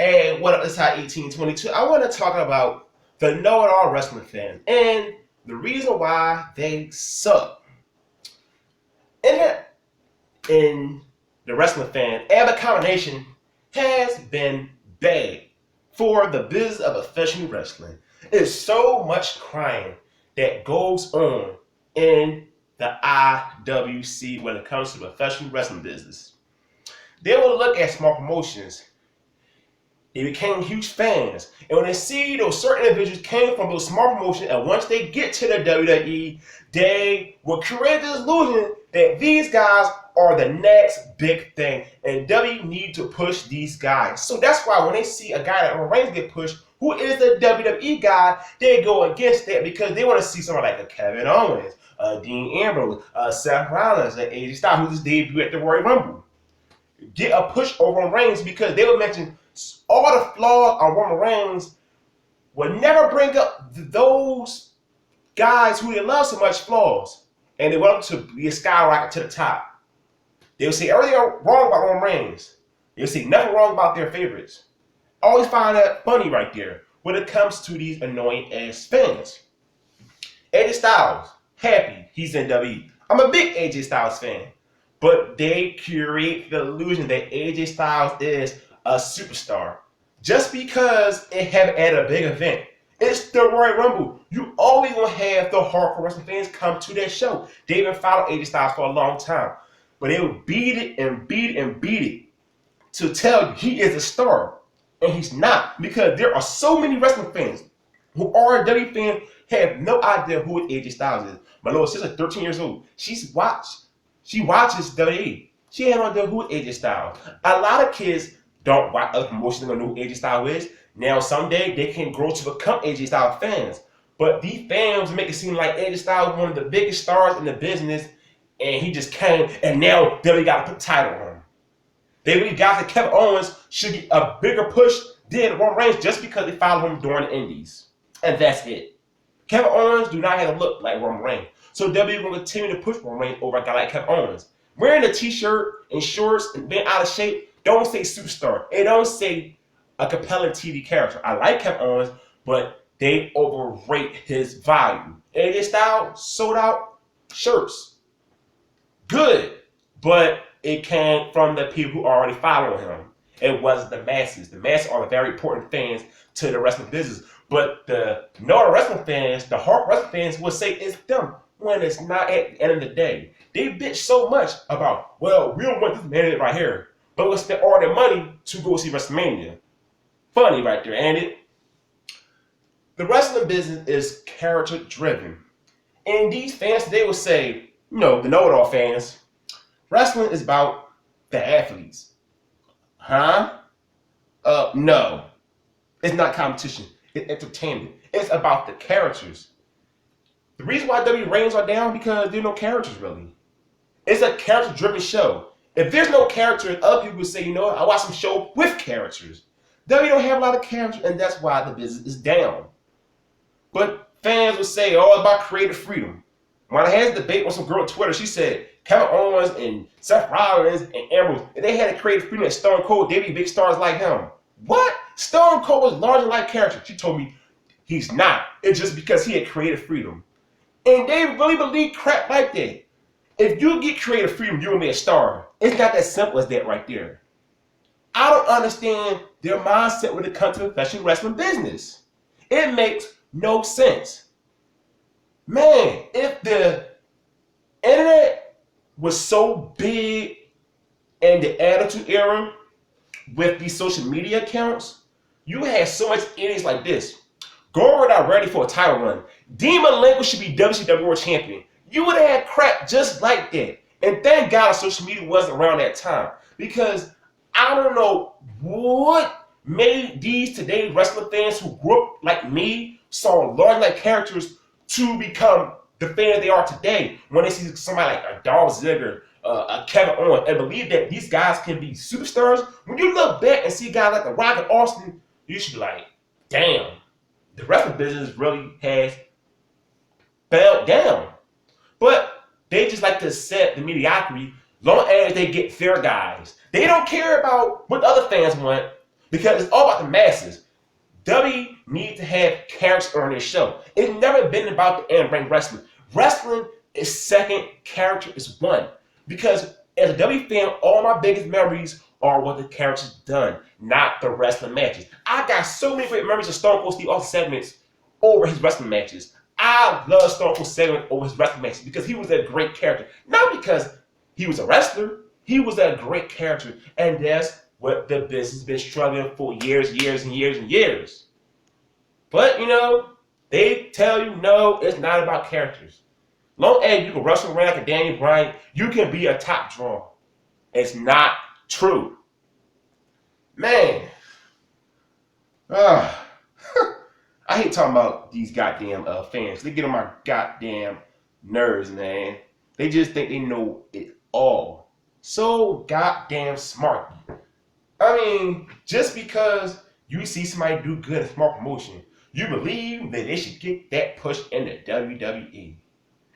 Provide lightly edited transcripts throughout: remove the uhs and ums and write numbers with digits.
And what up, it's Hot 1822. I want to talk about the know-it-all wrestling fans and the reason why they suck. Internet in the wrestling fan and the combination has been bad for the business of professional wrestling. There's so much crying that goes on in the IWC when it comes to the professional wrestling business. They will look at small promotions. They became huge fans. And when they see those certain individuals came from those small promotions, and once they get to the WWE, they will create this illusion that these guys are the next big thing. And WWE need to push these guys. So that's why when they see a guy that Reigns get pushed, who is the WWE guy, they go against that because they want to see someone like a Kevin Owens, Dean Ambrose, Seth Rollins, and AJ Styles, who just debuted at the Royal Rumble. Get a push over on Reigns because they would mention all the flaws on Roman Reigns, would never bring up those guys who they love so much flaws, and they want them to be a skyrocket to the top. They would say everything wrong about Roman Reigns. They would say nothing wrong about their favorites. I always find that funny right there when it comes to these annoying ass fans. AJ Styles, happy he's in WWE. I'm a big AJ Styles fan, but they create the illusion that AJ Styles is a superstar just because it haven't at a big event. It's the Royal Rumble. You always gonna have the hardcore wrestling fans come to that show. They've been following AJ Styles for a long time, but they will beat it and beat it and beat it to tell you he is a star, and he's not, because there are so many wrestling fans who are WWE fans have no idea who AJ Styles is. My little sister, 13 years old, she watches WWE. She had no idea who AJ Styles. A lot of kids don't watch other promotions, don't know who AJ Styles is. Now, someday they can grow to become AJ Styles fans. But these fans make it seem like AJ Styles is one of the biggest stars in the business, and he just came, and now they got to put a title on him. They believe guys like Kevin Owens should get a bigger push than Roman Reigns just because they follow him during the Indies. And that's it. Kevin Owens do not have a look like Roman Reigns. So WWE will continue to push Roman Reigns over a guy like Kevin Owens. Wearing a t-shirt and shorts and being out of shape don't say superstar. It don't say a compelling TV character. I like Kevin Owens, but they overrate his value. AJ Styles sold out shirts. Good, but it came from the people who already follow him. It wasn't the masses. The masses are the very important fans to the wrestling business. But the wrestling fans, the hard wrestling fans will say it's them when it's not at the end of the day. They bitch so much about, well, we don't want this man right here, but we'll spend all their money to go see WrestleMania. Funny right there, ain't it? The wrestling business is character driven. And these fans today will say, the know-it-all fans, wrestling is about the athletes. Huh? No. It's not competition. It's entertainment. It's about the characters. The reason why WWE ratings are down because there are no characters really. It's a character-driven show. If there's no characters, other people would say, I watch some show with characters. WWE don't have a lot of characters, and that's why the business is down. But fans would say, it's about creative freedom. When I had a debate with some girl on Twitter, she said Kevin Owens and Seth Rollins and Ambrose, if they had a creative freedom at Stone Cold, they'd be big stars like him. What? Stone Cold was larger like character. She told me he's not. It's just because he had creative freedom. And they really believe crap like that. If you get creative freedom, you're going to be a star. It's not that simple as that right there. I don't understand their mindset when it comes to the professional wrestling business. It makes no sense. Man, if the internet was so big in the Attitude Era with these social media accounts, you had so much idiots like this. Goldberg not ready for a title run. Dean Malenko should be WCW World Champion. You would have had crap just like that. And thank God social media wasn't around that time. Because I don't know what made these today wrestling fans who grew up like me, saw large like characters to become the fans they are today. When they see somebody like a Dolph Ziggler, a Kevin Owens, and believe that these guys can be superstars. When you look back and see guys like The Rock and Austin, you should be like, damn, the wrestling business really has fell down. But they just like to accept the mediocrity long as they get their guys. They don't care about what other fans want. because it's all about the masses. W need to have characters on their show. It's never been about the in-ring wrestling. Wrestling is second, character is one. Because as a W fan, all my biggest memories are what the characters done, not the wrestling matches. I got so many great memories of Stone Cold Steve Austin segments over his wrestling matches. I love Stone Cold segment over his wrestling matches because he was a great character. Not because he was a wrestler, he was a great character. And that's what the business has been struggling for years and years. But, they tell you, no, it's not about characters. Long as you can wrestle around like a Daniel Bryan, you can be a top draw. It's not true. Man. I hate talking about these goddamn fans. They get on my goddamn nerves, man. They just think they know it all. So goddamn smart. I mean, just because you see somebody do good in small promotion, you believe that they should get that push in the WWE.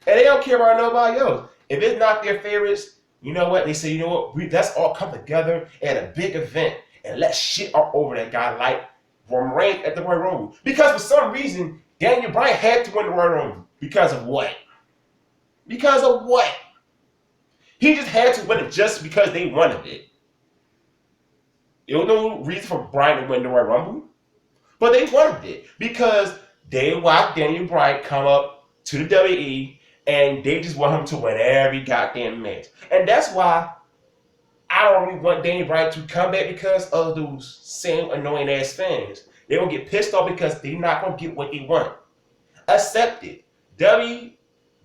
And they don't care about nobody else. If it's not their favorites, you know what? They say, let's all come together at a big event and let's shit all over that guy like Roman Reigns at the Royal Rumble. Because for some reason, Daniel Bryan had to win the Royal Rumble. Because of what? Because of what? He just had to win it just because they wanted it. There was no reason for Bryan to win the Royal Rumble. But they wanted it because they watched Daniel Bryan come up to the WWE and they just want him to win every goddamn match. And that's why I don't really want Daniel Bryan to come back because of those same annoying ass fans. They're going to get pissed off because they're not going to get what they want. Accept it. WWE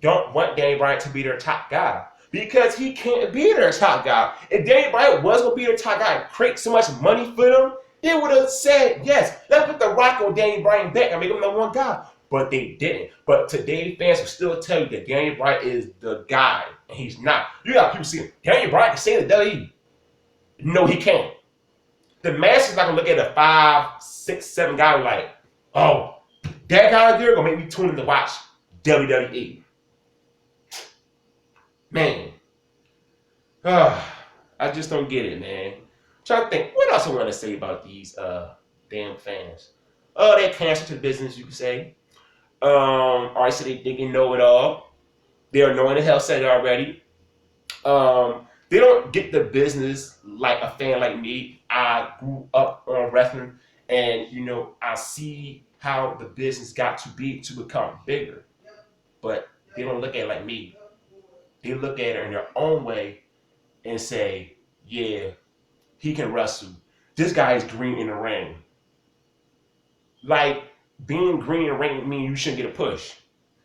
don't want Daniel Bryan to be their top guy because he can't be their top guy. If Daniel Bryan was going to be their top guy and create so much money for them, they would have said, yes, let's put the Rock on Daniel Bryan back and make him number one guy. But they didn't. But today, fans will still tell you that Daniel Bryan is the guy, and he's not. You got people saying, Daniel Bryan can stay in the WWE. No, he can't. The masses not going to look at a 5, 6, 7 guy like, oh, that guy there going to make me tune in to watch WWE. Man. I just don't get it, man. Trying to think, what else I want to say about these damn fans? They're cancer to the business, you could say. Alright, so they think they know it all. They're annoying the hell said it already. They don't get the business like a fan like me. I grew up on wrestling, and I see how the business got to be to become bigger. But they don't look at it like me. They look at it in their own way and say, yeah, he can wrestle. This guy is green in the ring. Like, being green in the ring means you shouldn't get a push.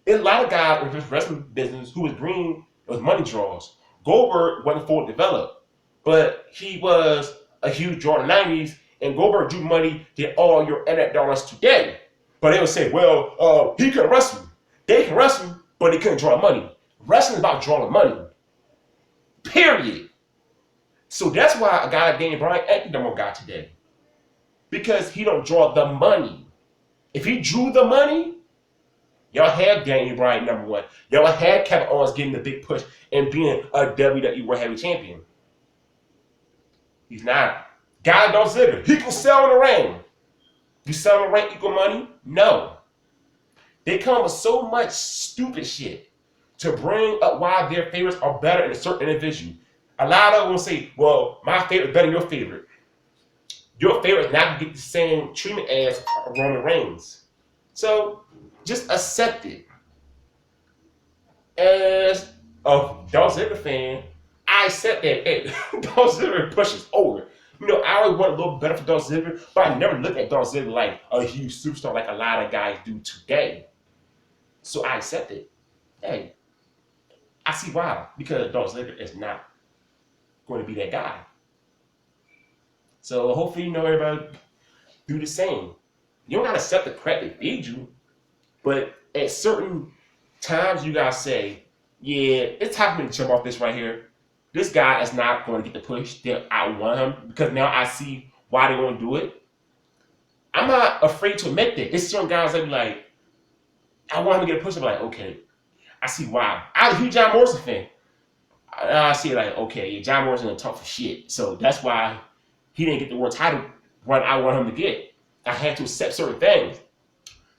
There's a lot of guys in this wrestling business who was green, was money draws. Goldberg wasn't fully developed, but he was a huge draw in the 90s, and Goldberg drew money than all your internet dollars today. But they would say, well, he can wrestle. They can wrestle, but they couldn't draw money. Wrestling is about drawing money. Period. So that's why a guy like Daniel Bryan ain't the number one guy today. Because he don't draw the money. If he drew the money, y'all had Daniel Bryan number one. Y'all had Kevin Owens getting the big push and being a WWE World Heavyweight Champion. He's not. Guy don't Ziggler. He can sell in the ring. You sell in the ring equal money? No. They come with so much stupid shit to bring up why their favorites are better than a certain individual. A lot of them will say, well, my favorite is better than your favorite. Your favorite is not going to get the same treatment as Roman Reigns. So, just accept it. As a Dolph Ziggler fan, I accept that. Hey, Dolph Ziggler pushes over. I always want a little better for Dolph Ziggler, but I never look at Dolph Ziggler like a huge superstar like a lot of guys do today. So I accept it. Hey, I see why. Because Dolph Ziggler is not going to be that guy. So hopefully, everybody do the same. You don't got to accept the crap they feed you, but at certain times you got to say, yeah, it's time for me to jump off this right here. This guy is not going to get the push that I want him because now I see why they're going to do it. I'm not afraid to admit that. It's certain guys that be like, I want him to get a push. I'm like, okay, I see why. I'm a huge John Morrison fan. I see like, okay, John Morrison is tough for shit. So that's why he didn't get the world title what I want him to get. I had to accept certain things.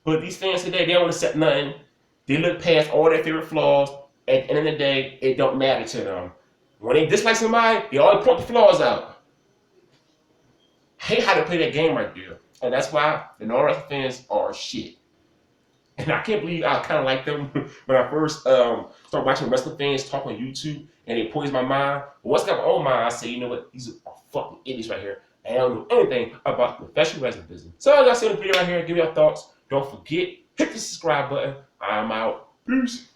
But these fans today, they don't accept nothing. They look past all their favorite flaws. At the end of the day, it don't matter to them. When they dislike somebody, they always point the flaws out. Hate how to play that game right there. And that's why the non-wrestling fans are shit. And I can't believe I kind of like them when I first started watching wrestling fans talk on YouTube and they poisoned my mind. But once I got my own mind, I say, you know what? These are fucking idiots right here. And I don't know anything about the professional wrestling business. So as I see the video right here, give me your thoughts. Don't forget, hit the subscribe button. I'm out. Peace.